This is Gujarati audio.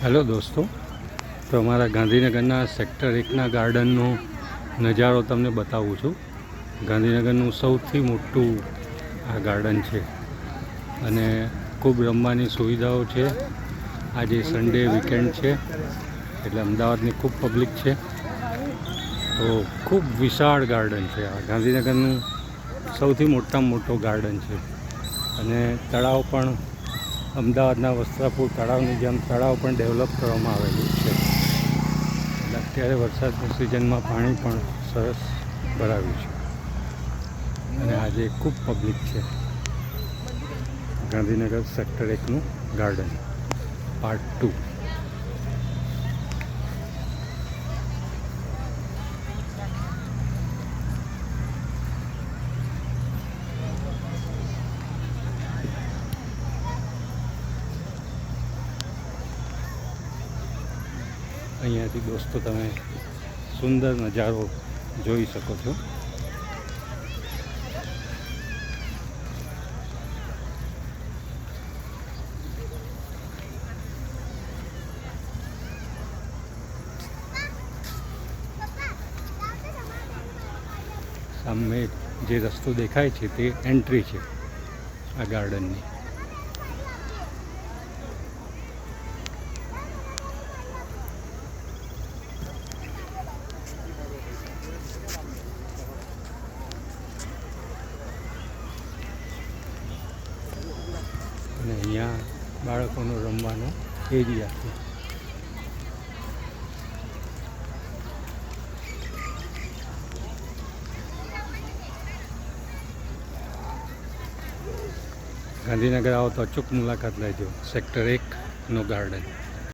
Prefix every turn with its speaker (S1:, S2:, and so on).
S1: હેલો દોસ્તો, તો અમારા ગાંધીનગરના સેક્ટર 1ના ગાર્ડનનો નજારો તમને બતાવું છું. ગાંધીનગરનું સૌથી મોટું આ ગાર્ડન છે અને ખૂબ રમવાની સુવિધાઓ છે. આજે સન્ડે વીકેન્ડ છે એટલે અમદાવાદની ખૂબ પબ્લિક છે. તો ખૂબ વિશાળ ગાર્ડન છે. આ ગાંધીનગરનું સૌથી મોટામાં મોટો ગાર્ડન છે અને તળાવ પણ અમદાવાદના વસ્ત્રાપુર તળાવની જેમ તળાવ પણ ડેવલપ કરવામાં આવેલું છે. એટલે અત્યારે વરસાદની સિઝનમાં પાણી પણ સરસ ભરાયું છે અને આજે ખૂબ પબ્લિક છે. ગાંધીનગર સેક્ટર 1નું ગાર્ડન પાર્ટ 2. અહીંયાથી દોસ્તો તમે સુંદર નજારો જોઈ શકો છો. સામે જે રસ્તો દેખાય છે તે એન્ટ્રી છે આ ગાર્ડનની. અને અહીંયા બાળકોનો રમવાનો એરિયા છે. ગાંધીનગર આવો તો અચૂક મુલાકાત લેજો સેક્ટર 1નું ગાર્ડન.